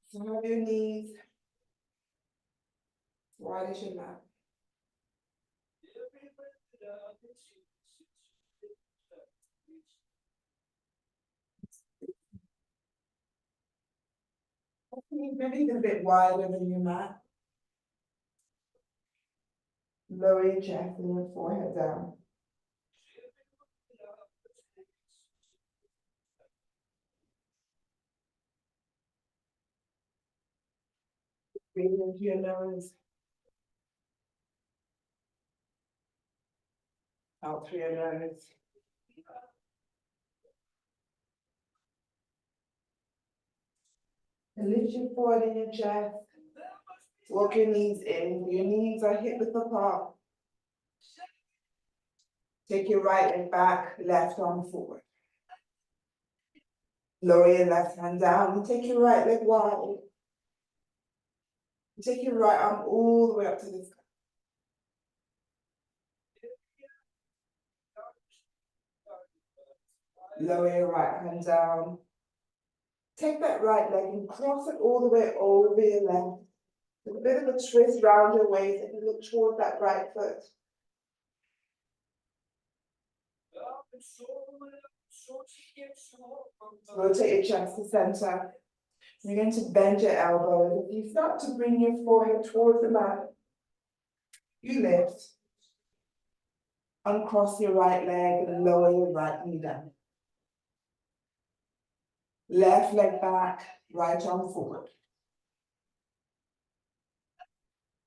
So have your knees wide as your mat. Maybe a bit wider than your mat. Lower your chest and your forehead down. Breathe into your nose. Out through your nose. And lift your forehead in your chest. Walk your knees in. Your knees are hip width apart. Take your right leg back, left arm forward. Lower your left hand down and take your right leg wide. Take your right arm all the way up to the sky. Lower your right hand down. Take that right leg and cross it all the way over your left. With a bit of a twist round your waist and you look towards that right foot. Rotate your chest to center. You're going to bend your elbows. If you start to bring your forehead towards the mat, you lift. Uncross your right leg and lower your right knee down. Left leg back, right arm forward.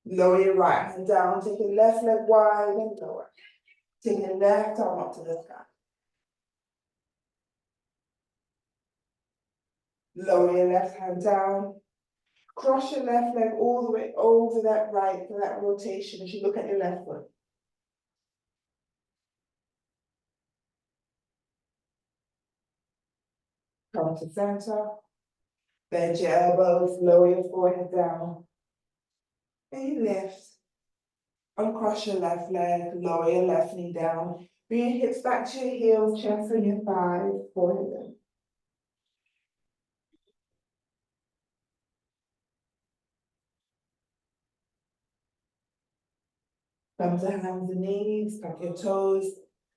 Lower your right hand down, take your left leg wide and lower. Take your left arm up to the sky. Lower your left hand down. Cross your left leg all the way over that right for that rotation as you look at your left foot. Come to center. Bend your elbows, lower your forehead down. And you lift. Uncross your left leg, lower your left knee down. Bring your hips back to your heels, chest on your thighs, forehead down. Come to hands and knees, tuck your toes,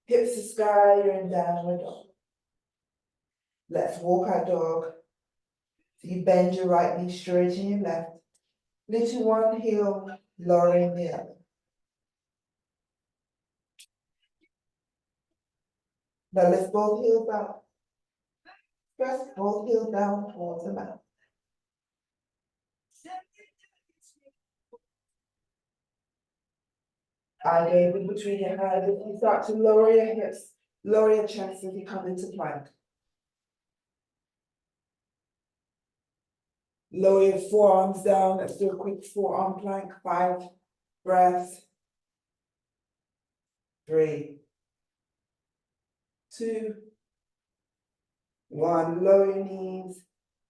hips to sky, you're in downward dog. Let's walk our dog. So you bend your right knee, straighten your left. Lifting one heel, lowering the other. Now lift both heels up. Press both heels down towards the mat. Eye gaze in between your hands. If you start to lower your hips, lower your chest as you come into plank. Lower your forearms down. Let's do a quick forearm plank. 5 breaths. 3, 2, 1. Lower your knees.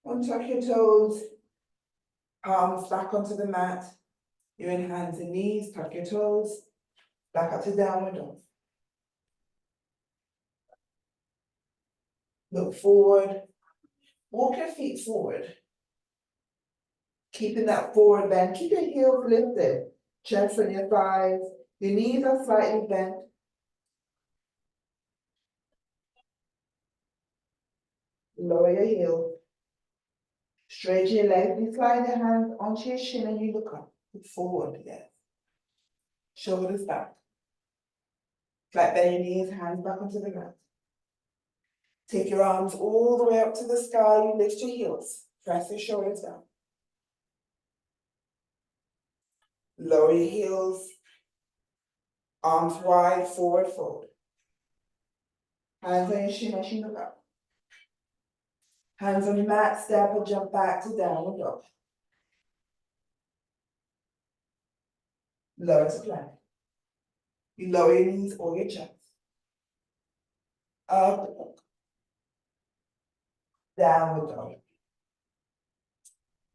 Untuck your toes. Palms back onto the mat. You're in hands and knees. Tuck your toes. Back up to downward dog. Look forward. Walk your feet forward. Keeping that forward bend. Keep your heels lifted. Chest on your thighs. Your knees are slightly bent. Lower your heels. Straighten your legs. You slide your hands onto your shin and you look up. Look forward, yes. Shoulders back. Flat bend your knees, hands back onto the ground. Take your arms all the way up to the sky. You lift your heels. Press your shoulders down. Lower your heels. Arms wide, forward fold. Hands on your shin as you look up. Hands on the mat, step or jump back to downward dog. Lower to plank. You lower your knees or your chest. Up, downward dog.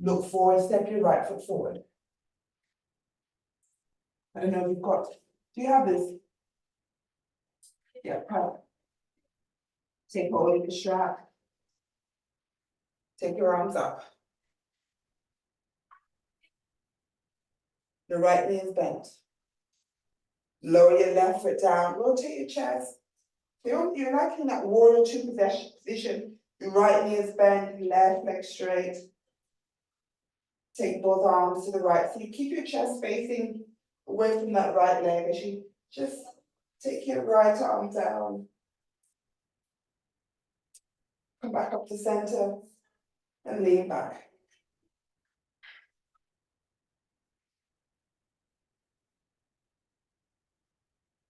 Look forward, step your right foot forward. I don't know if you've got, do you have this? Yeah, perfect. Take hold of the strap. Take your arms up. The right knee is bent. Lower your left foot down, rotate your chest. You're like in that warrior two position. Your right knee is bent, your left leg straight. Take both arms to the right. So you keep your chest facing away from that right leg as you just take your right arm down. Come back up to center and lean back.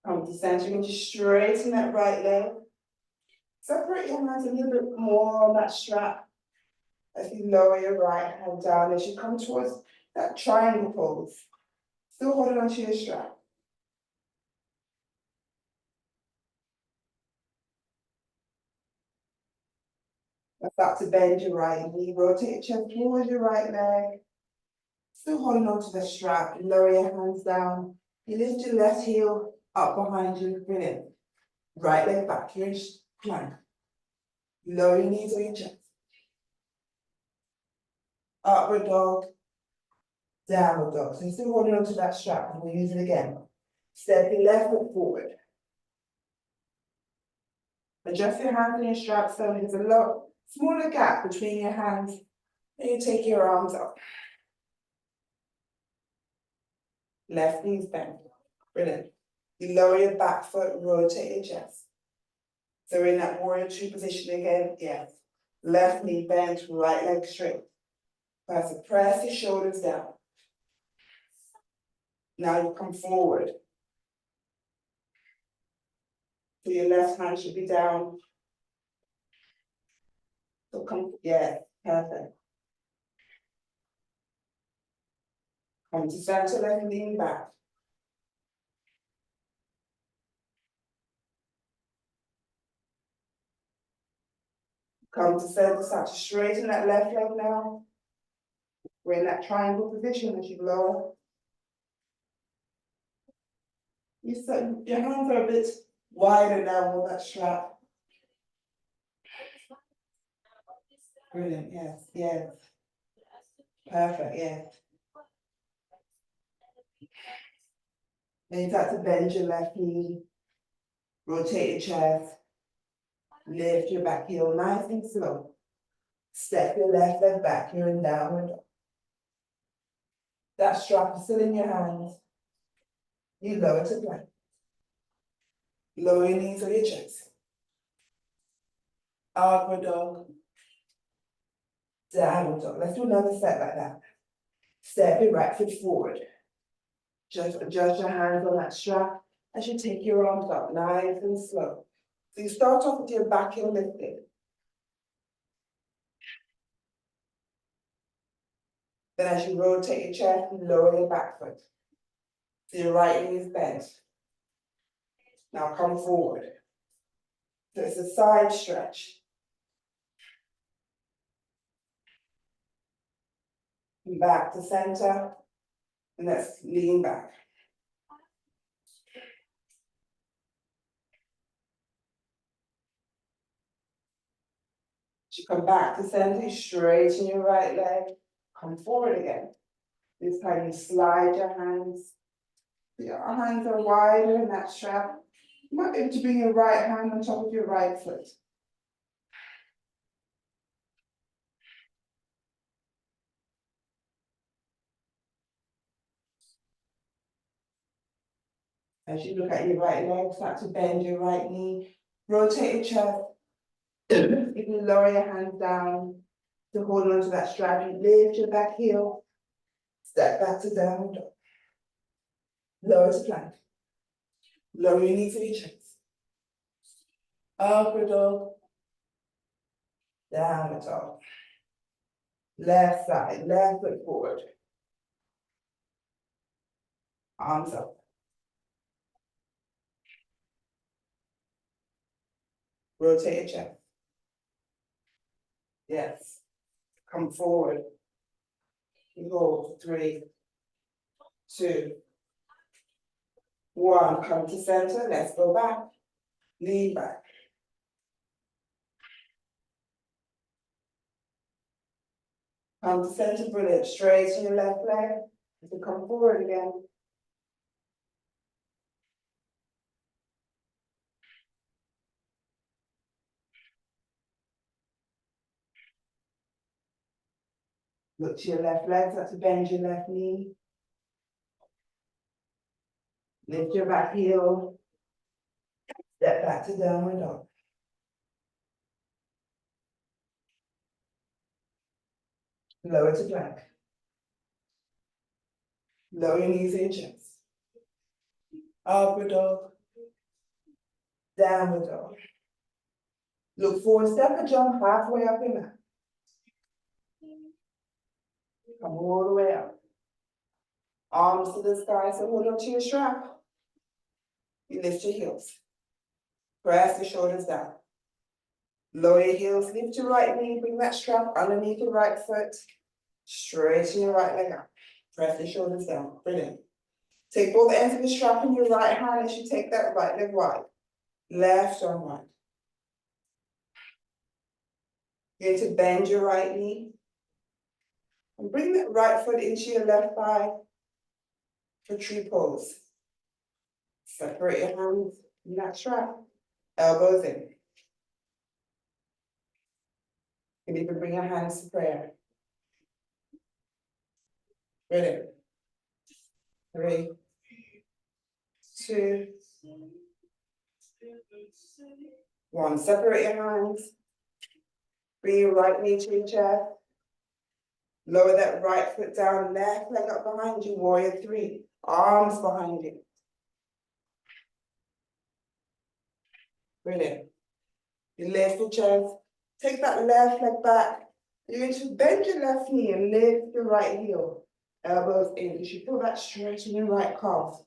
Come to center, and just straighten that right leg. Separate your hands a little bit more on that strap as you lower your right hand down as you come towards that triangle pose. Still holding onto your strap. Start to bend your right knee, rotate your chest towards your right leg. Still holding onto the strap, lower your hands down. You lift your left heel up behind you, brilliant. Right leg back, you're in plank. Lower your knees or your chest. Upward dog, downward dog. So you're still holding onto that strap and we'll use it again. Step your left foot forward. Adjust your hands and your straps so there's a lot smaller gap between your hands. And you take your arms up. Left knee's bent. Brilliant. You lower your back foot, rotate your chest. So we're in that warrior two position again. Yes. Left knee bent, right leg straight. Press your shoulders down. Now you come forward. So your left hand should be down. So come, yeah, perfect. Come to center, left lean back. Come to center, start to straighten that left leg now. We're in that triangle position as you lower. Your hands are a bit wider now with that strap. Brilliant, yes, yes. Perfect, yes. Then you start to bend your left knee, rotate your chest, lift your back heel nice and slow. Step your left leg back, you're in downward dog. That strap is still in your hands. You lower to plank. Lower your knees or your chest. Upward dog. Downward dog. Let's do another set like that. Step your right foot forward. Just adjust your hands on that strap as you take your arms up nice and slow. So you start off with your back heel lifted. Then as you rotate your chest, you lower your back foot. So your right knee is bent. Now come forward. So it's a side stretch. Come back to center. And let's lean back. As you come back to center, straighten your right leg. Come forward again. This time you slide your hands. Your hands are wider in that strap. You might be able to bring your right hand on top of your right foot. As you look at your right leg, start to bend your right knee. Rotate your chest. You can lower your hands down to hold on to that strap. You lift your back heel. Step back to downward dog. Lower to plank. Lower your knees to your chest. Upward dog. Downward dog. Left side, left foot forward. Arms up. Rotate your chest. Yes. Come forward. You hold 3, 2, 1. Come to center. Let's go back. Lean back. Come to center, brilliant. Straighten your left leg. To come forward again. Look to your left leg, start to bend your left knee. Lift your back heel. Step back to downward dog. Lower to plank. Lower your knees in your chest. Upward dog. Downward dog. Look forward, step and jump halfway up your mat. Come all the way up. Arms to the sky, so hold on to your strap. You lift your heels. Press the shoulders down. Lower your heels, lift your right knee, bring that strap underneath your right foot. Straighten your right leg up. Press the shoulders down. Brilliant. Take both ends of the strap in your right hand as you take that right leg wide. Left arm wide. You're going to bend your right knee. And bring that right foot into your left thigh for tree pose. Separate your hands in that strap. Elbows in. You can even bring your hands to prayer. Brilliant. 3, 2, 1. Separate your hands. Bring your right knee to your chest. Lower that right foot down, left leg up behind you, warrior 3. Arms behind you. Brilliant. You lift your chest. Take that left leg back. You're going to bend your left knee and lift your right heel. Elbows in. You should feel that stretch in your right calf.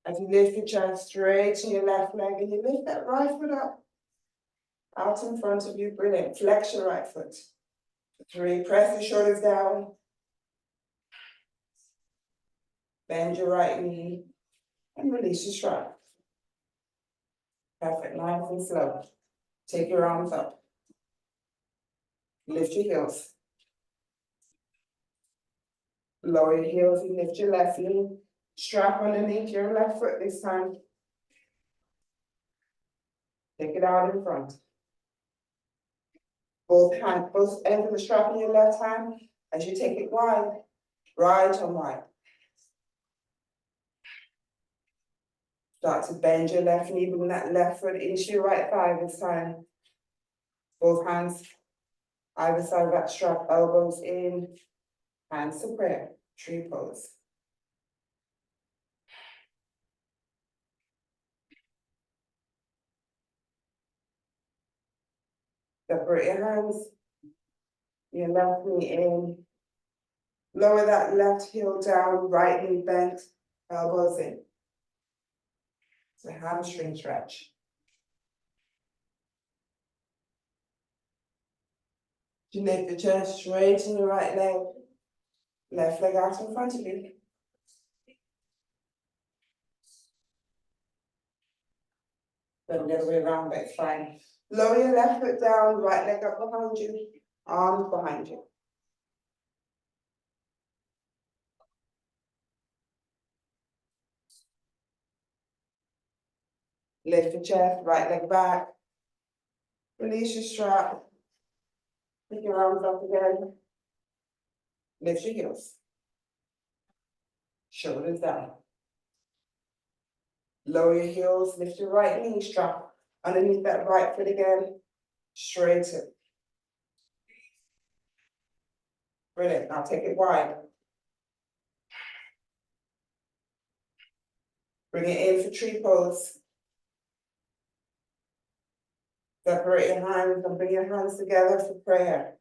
As you lift your chest, straighten your left leg and you lift that right foot up. Out in front of you, brilliant. Flex your right foot. 3, press the shoulders down. Bend your right knee and release your strap. Perfect, nice and slow. Take your arms up. Lift your heels. Lower your heels and lift your left knee. Strap underneath your left foot this time. Take it out in front. Both ends of the strap in your left hand as you take it wide. Right and wide. Start to bend your left knee, bring that left foot into your right thigh this time. Both hands either side of that strap, elbows in, hands to prayer, tree pose. Separate your hands, your left knee in. Lower that left heel down, right knee bent, elbows in. It's a hamstring stretch. You lift the chest, straighten your right leg, left leg out in front of you. Then the other way around, that's fine. Lower your left foot down, right leg up behind you, arms behind you. Lift your chest, right leg back. Release your strap. Pick your arms up again. Lift your heels. Shoulders down. Lower your heels, lift your right knee, strap underneath that right foot again. Straighten. Brilliant. Now take it wide. Bring it in for tree pose. Separate your hands and bring your hands together for prayer.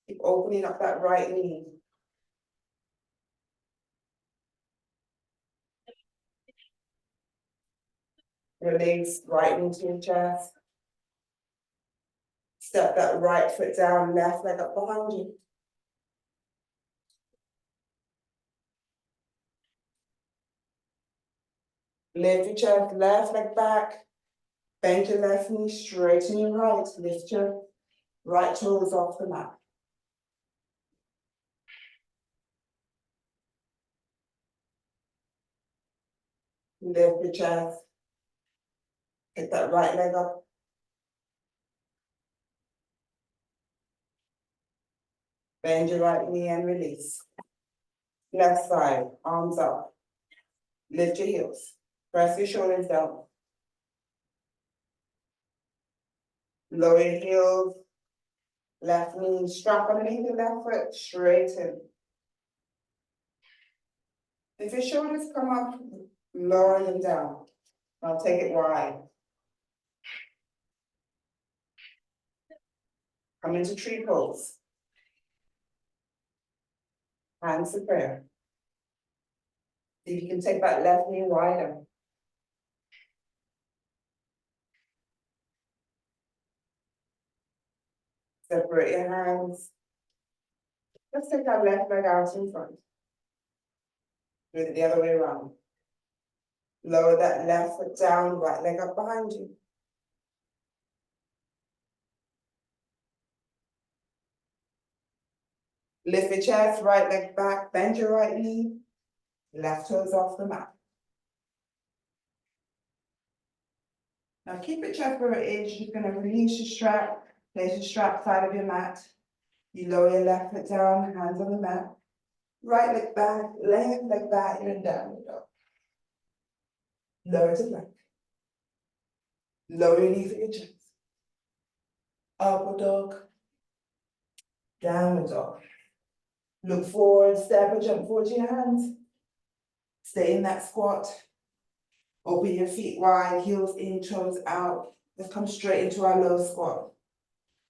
Keep opening up that right knee. Release right into your chest. Step that right foot down, left leg up behind you. Lift your chest, left leg back. Bend your left knee, straighten your right. Lift your Right toes off the mat. Lift the chest. Pick that right leg up. Bend your right knee and release. Left side, arms up. Lift your heels. Press your shoulders down. Lower your heels. Left knee, strap underneath the left foot, straighten. If your shoulders come up, lower them down. I'll take it wide. Come into tree pose. Hands to prayer. See if you can take that left knee wider. Separate your hands. Let's take that left leg out in front. Do it the other way around. Lower that left foot down, right leg up behind you. Lift your chest, right leg back, bend your right knee, left toes off the mat. Now keep your chest where it is. You're gonna release your strap, place your strap side of your mat. You lower your left foot down, hands on the mat. Right leg back, left leg back, you're in downward dog. Lower to plank. Lower your knees at your chest. Upward dog. Downward dog. Look forward, step or jump forward to your hands. Stay in that squat. Open your feet wide, heels in, toes out. Let's come straight into our low squat.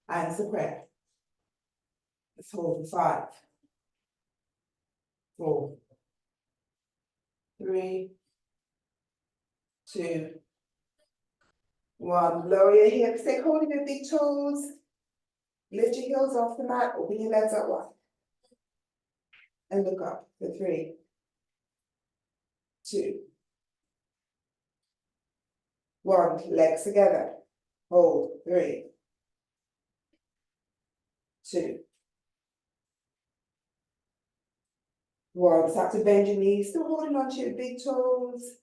Hands to prayer. Let's hold for 5, 4, 3, 2, 1. Lower your hips, take hold of your big toes. Lift your heels off the mat, open your legs out wide. And look up for 3, 2, 1. Legs together. Hold. 3, 2, 1. Start to bend your knees, still holding onto your big toes.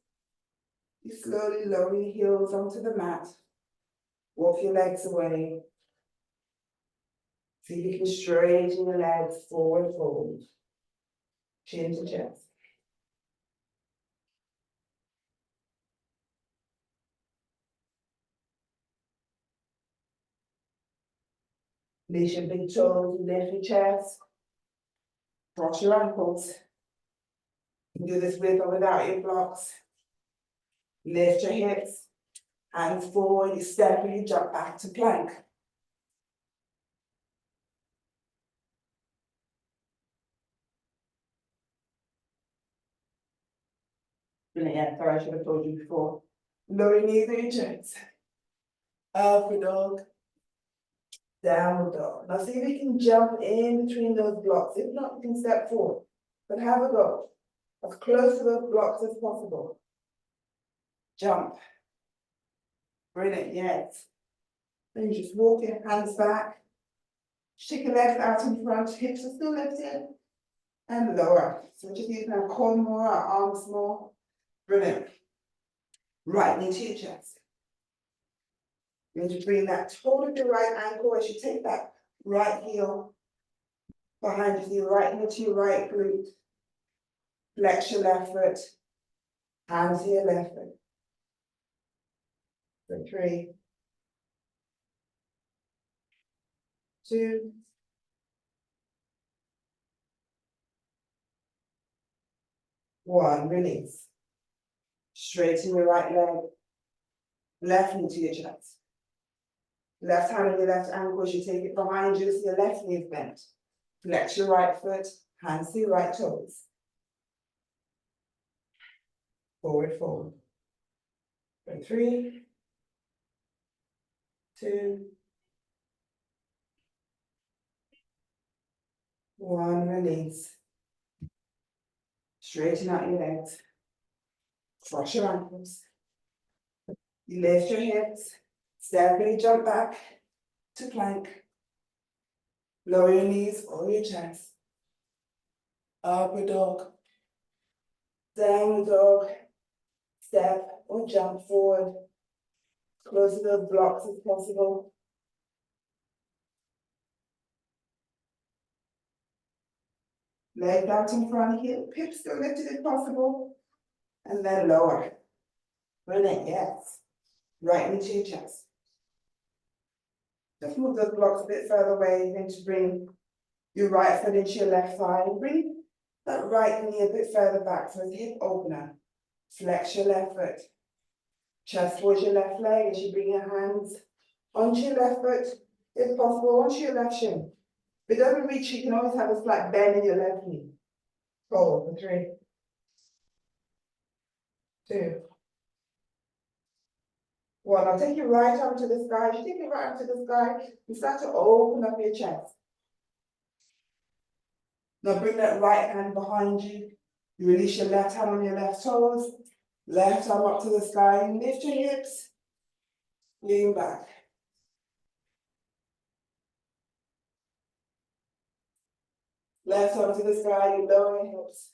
You slowly lower your heels onto the mat. Walk your legs away. See if you can straighten your legs, forward fold. Chin to chest. Release your big toes, lift your chest. Cross your ankles. You can do this with or without your blocks. Lift your hips. Hands forward, you step and you jump back to plank. Brilliant, sorry, I should have told you before. Lower your knees at your chest. Upward dog. Downward dog. Now see if you can jump in between those blocks. If not, you can step forward. But have a go. As close to those blocks as possible. Jump. Brilliant, yes. Then you just walk your hands back. Shake your legs out in front, hips are still lifted. And lower. So we're just using our core more, our arms more. Brilliant. Right knee to your chest. You're going to bring that toe of your right ankle as you take that right heel behind you, your right knee to your right glute. Flex your left foot. Hands to your left foot. For 3, 2, 1. Release. Straighten your right leg. Left knee to your chest. Left hand on your left ankle as you take it behind you, so your left knee is bent. Flex your right foot, hands to your right toes. Forward fold. For 3, 2, 1. Release. Straighten out your legs. Cross your ankles. You lift your hips. Steadily jump back to plank. Lower your knees or your chest. Upward dog. Downward dog. Step or jump forward. Close to those blocks as possible. Leg out in front, hips still lifted if possible. And then lower. Brilliant, yes. Right into your chest. Just move those blocks a bit further away. You're going to bring your right foot into your left thigh. Bring that right knee a bit further back for a hip opener. Flex your left foot. Chest towards your left leg as you bring your hands onto your left foot, if possible, onto your left shin. If it doesn't reach, you can always have a slight bend in your left knee. 4, 3, 2, 1. Now take your right arm to the sky. As you take your right arm to the sky, you start to open up your chest. Now bring that right hand behind you. You release your left hand on your left toes. Left arm up to the sky. Lift your hips. Lean back. Left arm to the sky. You lower your hips.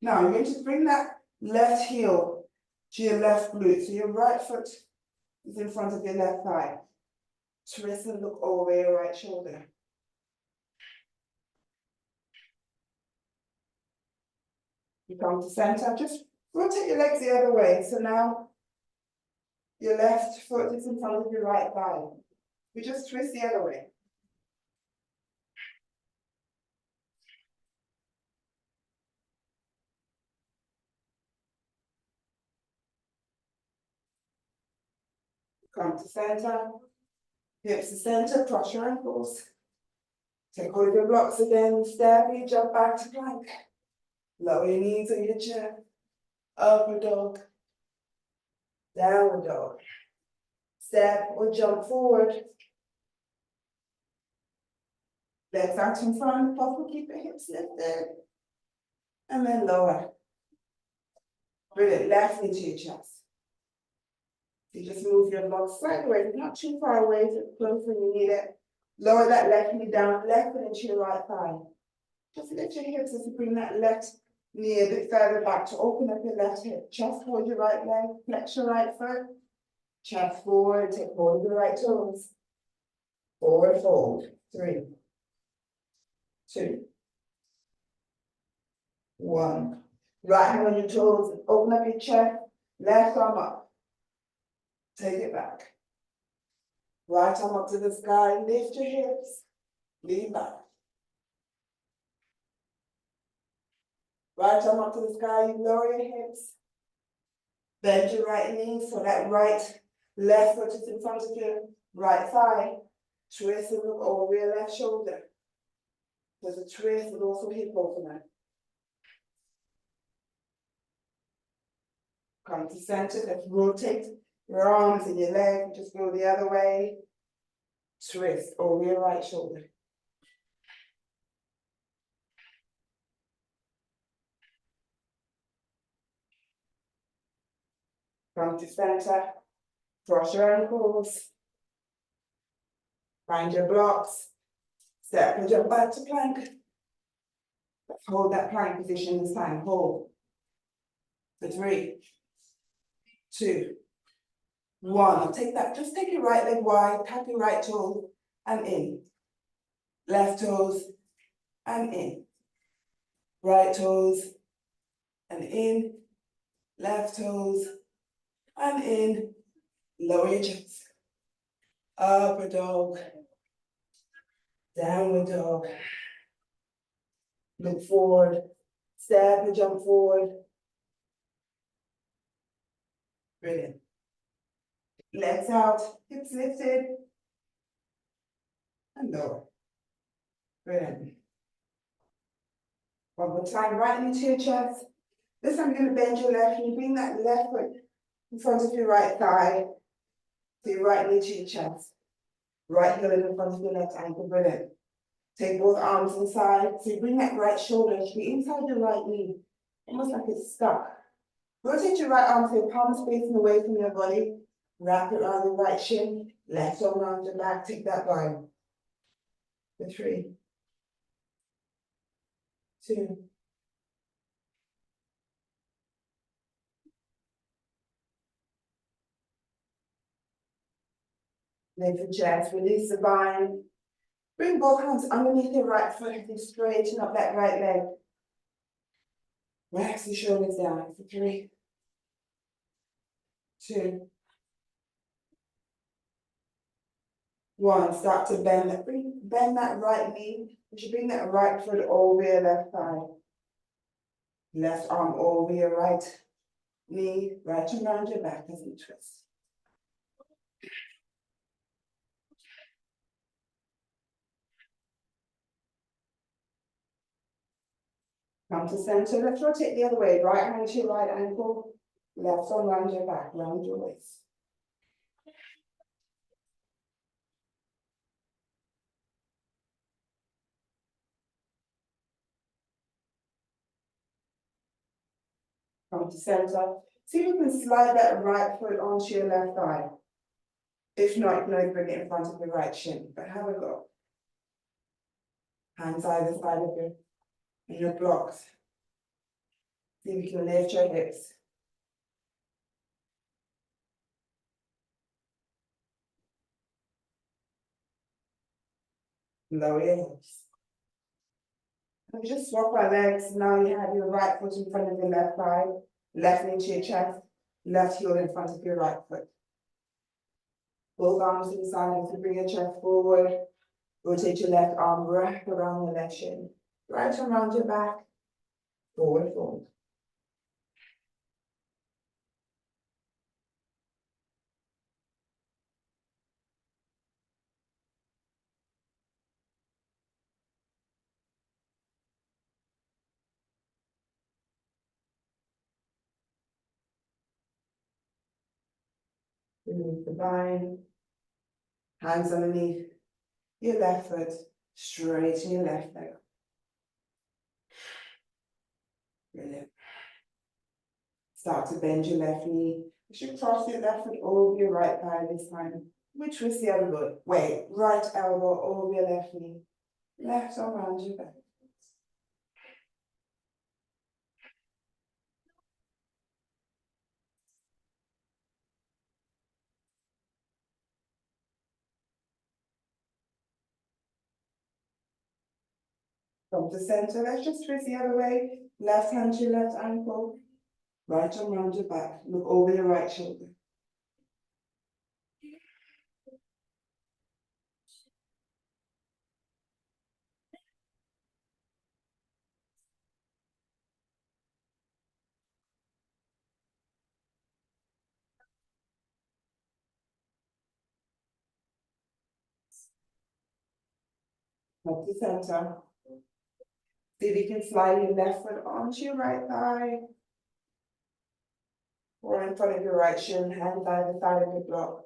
Now you're going to bring that left heel to your left glute. So your right foot is in front of your left thigh. Twist and look over your right shoulder. You come to center, just rotate your legs the other way. So now your left foot is in front of your right thigh. You just twist the other way. Come to center, hips to center, cross your ankles. Take hold of your blocks again, step, you jump back to plank. Lower your knees on your chair. Upward dog. Downward dog. Step or jump forward. Legs out in front, possible keep your hips lifted. And then lower. Brilliant, left into your chest. You just move your blocks sideways, not too far away, so close when you need it. Lower that left knee down, left foot into your right thigh. Just lift your hips as you bring that left knee a bit further back to open up your left hip. Chest forward your right leg, flex your right foot. Chest forward, take hold of your right toes. Forward fold. 3, 2, 1. Right hand on your toes, open up your chest, left arm up. Take it back. Right arm up to the sky, lift your hips, lean back. Right arm up to the sky, you lower your hips. Bend your right knee so that left foot is in front of your right thigh. Twist and look over your left shoulder. There's a twist and also hip opener. Come to center, let's rotate your arms and your leg, just go the other way. Twist over your right shoulder. Come to center, cross your ankles. Find your blocks. Step and jump back to plank. Let's hold that plank position this time. Hold. For 3, 2, 1. I'll take that. Just take your right leg wide, tap your right toe and in. Left toes and in. Right toes and in. Left toes and in. Lower your chest. Upward dog. Downward dog. Look forward. Step and jump forward. Brilliant. Legs out, hips lifted. And lower. Brilliant. One more time, right into your chest. This time you're going to bend your left knee, bring that left foot in front of your right thigh. So your right knee to your chest. Right heel in front of your left ankle, brilliant. Take both arms inside. So you bring that right shoulder to be inside your right knee, almost like it's stuck. Rotate your right arm so your palms facing away from your body. Wrap it around the right shin, left arm around your back, take that bind. for 3, 2, lift the chest, release the bind. Bring both hands underneath your right foot and straighten up that right leg. Relax the shoulders down for 3, 2, 1. Start to bend that. Bend that right knee. You should bring that right foot over your left thigh. Left arm over your right knee. Right around your back as you twist. Come to center. Let's rotate the other way. Right hand to your right ankle. Left arm round your back, round your waist. Come to center. See if you can slide that right foot onto your left thigh. If not, you can always bring it in front of your right shin. But have a go. Hands either side of your blocks. See if you can lift your hips. Lower your hips. And just swap our legs. Now you have your right foot in front of your left thigh, left knee to your chest, left heel in front of your right foot. Both arms to the side as you bring your chest forward. Rotate your left arm, wrap around your left shin. Right around your back, forward fold. Release the bind. Hands underneath your left foot, straighten your left leg. Brilliant. Start to bend your left knee. You should cross your left foot over your right thigh this time. We twist the other foot. Wait, right elbow over your left knee. Left arm around your back. From the center, let's just twist the other way. Left hand to your left ankle. Right arm around your back. Look over your right shoulder. From the center. See if you can slide your left foot onto your right thigh. Or in front of your right shin, hand by the side of your block.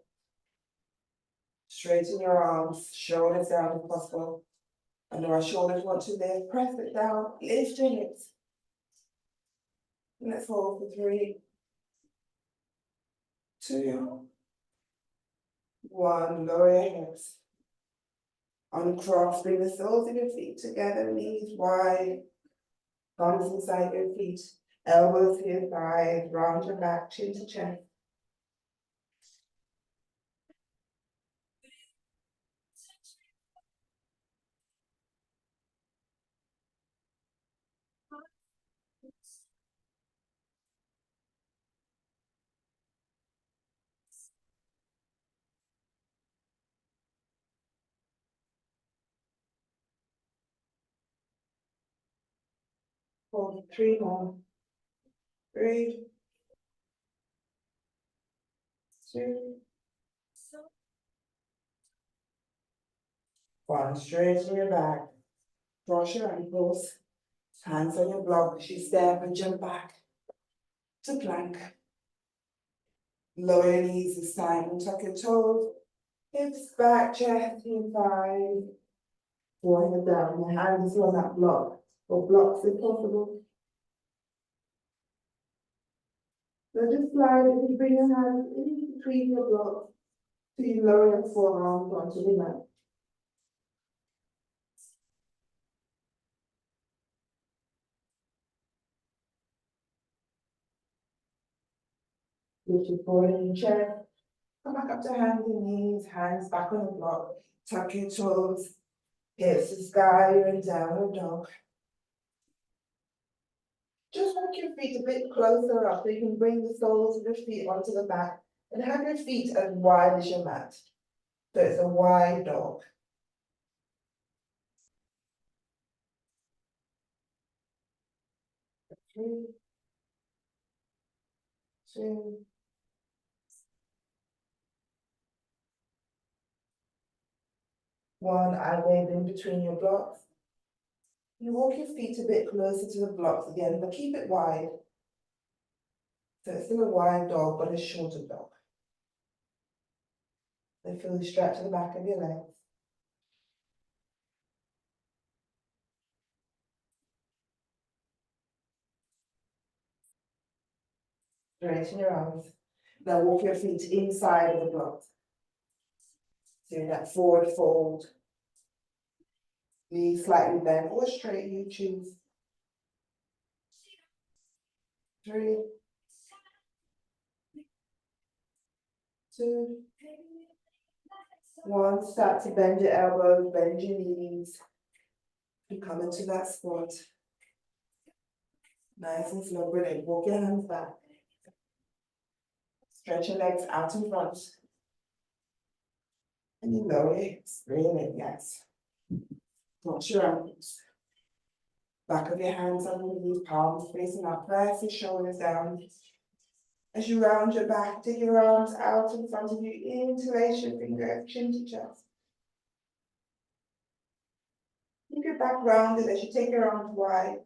Straighten your arms, shoulders down if possible. Under our shoulders want to lift, press it down, lift your hips. Let's hold for 3, 2, 1. Lower your hips. Uncross, bring the soles of your feet together, knees wide. Thumbs inside your feet, elbows to your thighs, round your back, chin to chest. Hold 3 more. 3, 2, 1. Straighten your back. Cross your ankles. Hands on your block as you step and jump back to plank. Lower your knees this time and tuck your toes. Hips back, chest in thighs. Forehead down. Your hands on that block. Or blocks if possible. So just slide it, you bring your hands in between your blocks. So you lower your forearms onto the mat. Lift your forward in your chair. Come back up to hands and knees, hands back on the block. Tuck your toes. Hips to sky, you're in downward dog. Just walk your feet a bit closer up so you can bring the soles of your feet onto the mat and have your feet as wide as your mat. So it's a wide dog. 3, 2, 1. Eyelids in between your blocks. You walk your feet a bit closer to the blocks again, but keep it wide. So it's still a wide dog, but a shorter dog. They feel the stretch at the back of your legs. Straighten your arms. Now walk your feet inside of the blocks. Doing that forward fold. Knees slightly bent or straight, you choose. 3, 2, 1. Start to bend your elbows, bend your knees. You come into that squat. Nice and slow, brilliant. Walk your hands back. Stretch your legs out in front. And you lower your hips. Brilliant, yes. Touch your ankles. Back of your hands underneath, palms facing up. Press your shoulders down. As you round your back, take your arms out in front of you. Interlace your fingers, chin to chest. Keep your back rounded as you take your arms wide.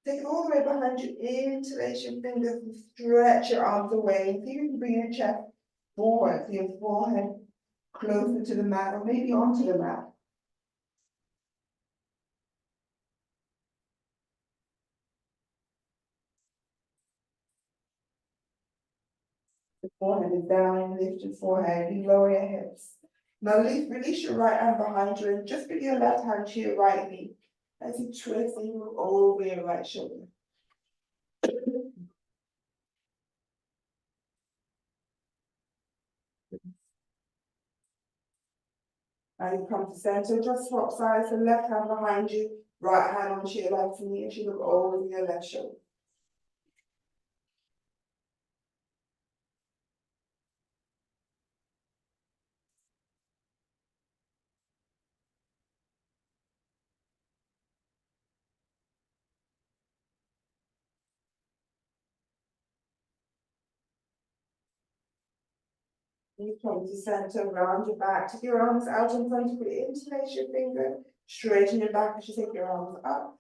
Take it all the way behind you. Interlace your fingers and stretch your arms away. See if you can bring your chest forward, so your forehead closer to the mat or maybe onto the mat. The forehead is down, lift your forehead, you lower your hips. Now release your right hand behind you and just bring your left hand to your right knee as you twist and move over your right shoulder. Now you come to center, just swap sides, the left hand behind you, right hand onto your left knee as you look over your left shoulder. You come to center, round your back, take your arms out in front of you, interlace your finger, straighten your back as you take your arms up.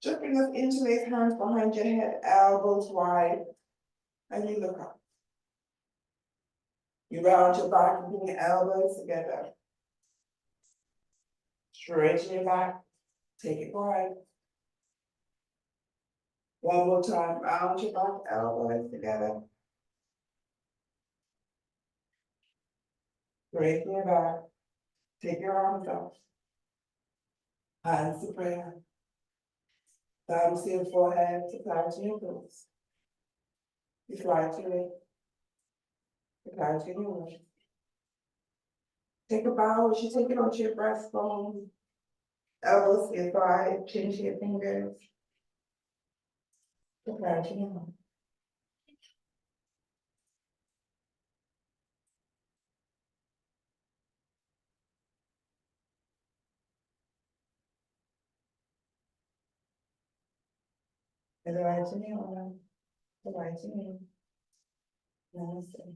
Just bring those interlaced hands behind your head, elbows wide, and you look up. You round your back and bring your elbows together. Straighten your back, take it wide. One more time, round your back, elbows together. Straighten your back, take your arms up. Hands to prayer. Thumbs to your forehead, to cloud to your toes. You fly to it. You cloud to your nose. Take a bow as you take it onto your breastbone. Elbows to your thigh, chin to your fingers. You cloud to your nose. The right to me, the right to me. Namaste.